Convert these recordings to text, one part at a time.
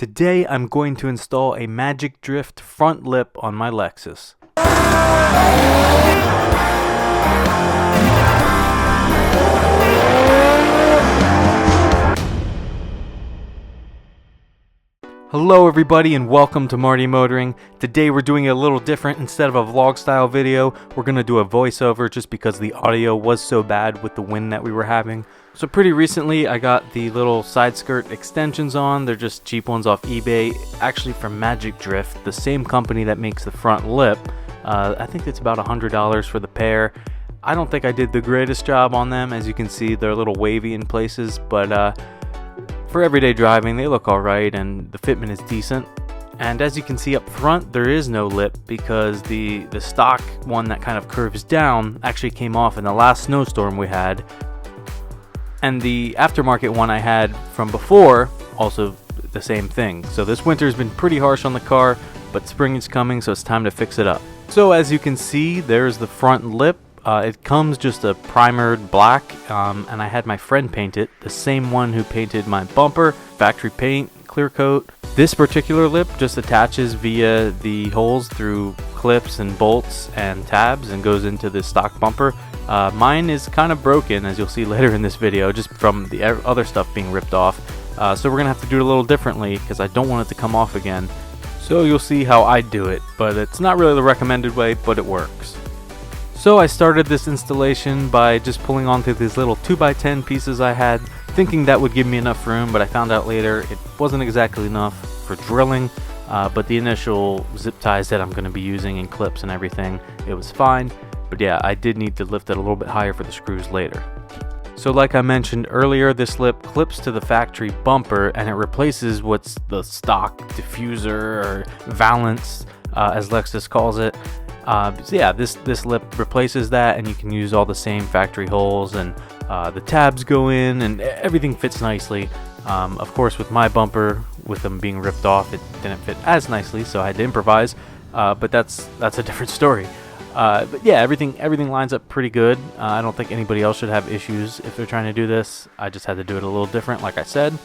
Today I'm going to install a MagicDrift front lip on my Lexus. Hello everybody and welcome to Marty Motoring. Today we're doing it a little different. Instead of a vlog style video, we're going to do a voiceover just because the audio was so bad with the wind that we were having. So pretty recently I got the little side skirt extensions on. They're just cheap ones off eBay, actually from MagicDrift, the same company that makes the front lip. I think it's about $100 for the pair. I don't think I did the greatest job on them. As you can see, they're a little wavy in places, but for everyday driving, they look alright and the fitment is decent. And as you can see up front, there is no lip because the stock one that kind of curves down actually came off in the last snowstorm we had. And the aftermarket one I had from before, also the same thing. So this winter has been pretty harsh on the car, but spring is coming, so it's time to fix it up. So as you can see, there's the front lip. It comes just a primered black, and I had my friend paint it, the same one who painted my bumper, factory paint, clear coat. This particular lip just attaches via the holes through clips and bolts and tabs and goes into the stock bumper. Mine is kind of broken, as you'll see later in this video, just from the other stuff being ripped off. So we're going to have to do it a little differently because I don't want it to come off again. So you'll see how I do it, but it's not really the recommended way, but it works. So I started this installation by just pulling onto these little 2x10 pieces I had, thinking that would give me enough room, but I found out later it wasn't exactly enough for drilling, but the initial zip ties that I'm going to be using and clips and everything, it was fine. But yeah, I did need to lift it a little bit higher for the screws later. So like I mentioned earlier, this lip clips to the factory bumper and it replaces what's the stock diffuser or valance, as Lexus calls it. So yeah, this lip replaces that, and you can use all the same factory holes, and the tabs go in and everything fits nicely. Of course, with my bumper, with them being ripped off, it didn't fit as nicely, so I had to improvise, but that's a different story. But yeah, everything lines up pretty good. I don't think anybody else should have issues if they're trying to do this. I just had to do it a little different, like I said.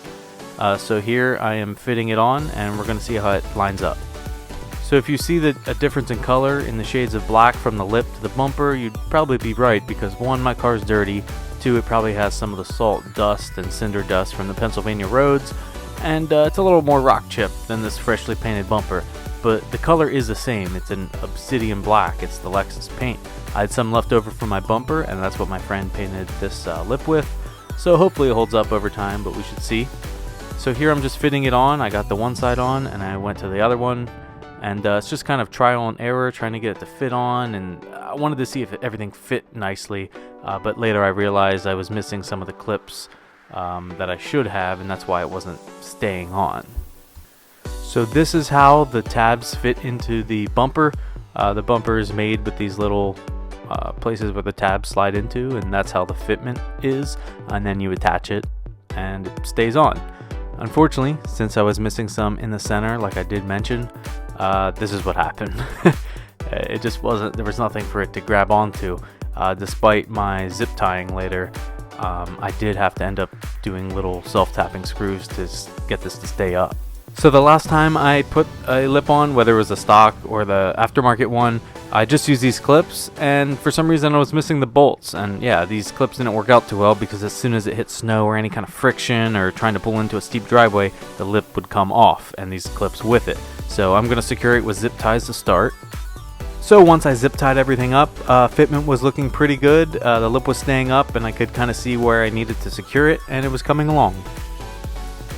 So here I am fitting it on, and we're going to see how it lines up. So if you see a difference in color in the shades of black from the lip to the bumper, you'd probably be right, because one, my car's dirty, two, it probably has some of the salt dust and cinder dust from the Pennsylvania roads, and it's a little more rock chip than this freshly painted bumper. But the color is the same. It's an obsidian black. It's the Lexus paint. I had some left over from my bumper, and that's what my friend painted this lip with. So hopefully it holds up over time, but we should see. So here I'm just fitting it on. I got the one side on, and I went to the other one. And it's just kind of trial and error, trying to get it to fit on, and I wanted to see if everything fit nicely, but later I realized I was missing some of the clips that I should have, and that's why it wasn't staying on. So this is how the tabs fit into the bumper. The bumper is made with these little places where the tabs slide into, and that's how the fitment is, and then you attach it and it stays on. Unfortunately, since I was missing some in the center, like I did mention, this is what happened. It just wasn't, there was nothing for it to grab onto. Despite my zip tying later, I did have to end up doing little self-tapping screws to get this to stay up. So the last time I put a lip on, whether it was the stock or the aftermarket one, I just used these clips, and for some reason I was missing the bolts, and yeah, these clips didn't work out too well because as soon as it hit snow or any kind of friction or trying to pull into a steep driveway, the lip would come off and these clips with it. So I'm going to secure it with zip ties to start. So once I zip tied everything up, fitment was looking pretty good. The lip was staying up and I could kind of see where I needed to secure it, and it was coming along.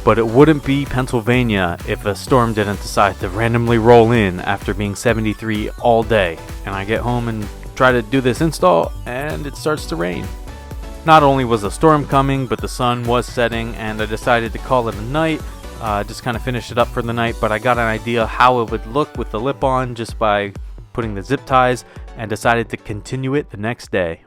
But it wouldn't be Pennsylvania if a storm didn't decide to randomly roll in after being 73 all day, and I get home and try to do this install and it starts to rain. Not only was the storm coming, but the sun was setting, and I decided to call it a night. Just kind of finished it up for the night, but I got an idea how it would look with the lip on just by putting the zip ties, and decided to continue it the next day.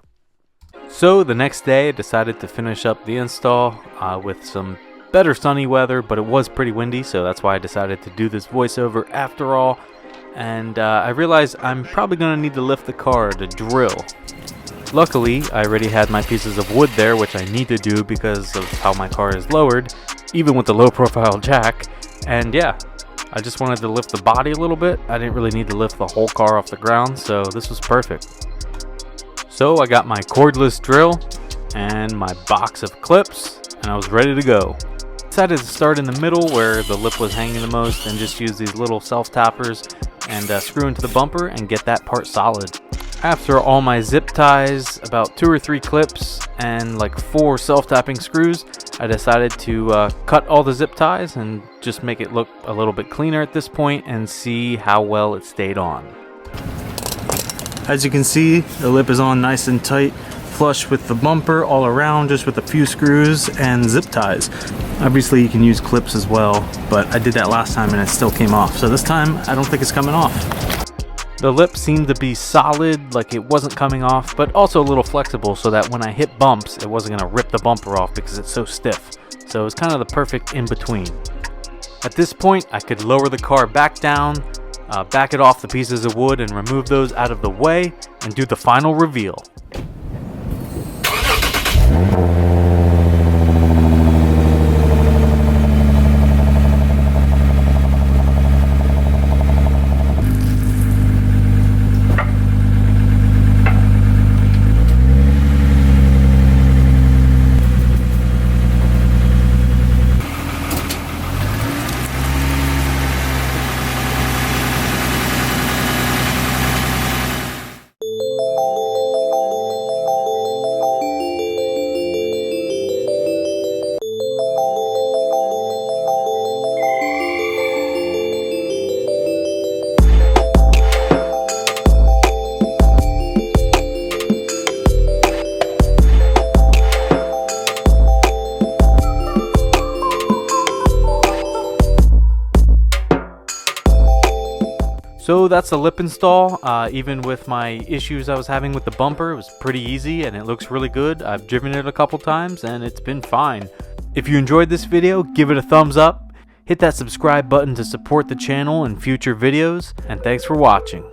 So the next day I decided to finish up the install with some better sunny weather, but it was pretty windy, so that's why I decided to do this voiceover after all. And I realized I'm probably going to need to lift the car to drill. Luckily, I already had my pieces of wood there, which I need to do because of how my car is lowered, even with the low profile jack. And yeah, I just wanted to lift the body a little bit. I didn't really need to lift the whole car off the ground, so this was perfect. So I got my cordless drill and my box of clips, and I was ready to go. Decided to start in the middle where the lip was hanging the most and just use these little self-tappers and screw into the bumper and get that part solid. After all my zip ties, about 2 or 3 clips, and like 4 self-tapping screws, I decided to cut all the zip ties and just make it look a little bit cleaner at this point and see how well it stayed on. As you can see, the lip is on nice and tight, flush with the bumper all around, just with a few screws and zip ties. Obviously you can use clips as well, but I did that last time and it still came off. So this time I don't think it's coming off. The lip seemed to be solid, like it wasn't coming off, but also a little flexible so that when I hit bumps, it wasn't gonna rip the bumper off because it's so stiff. So it was kind of the perfect in-between. At this point, I could lower the car back down, back it off the pieces of wood and remove those out of the way and do the final reveal. So that's the lip install. Even with my issues I was having with the bumper, it was pretty easy and it looks really good. I've driven it a couple times and it's been fine. If you enjoyed this video, give it a thumbs up, hit that subscribe button to support the channel and future videos, and thanks for watching.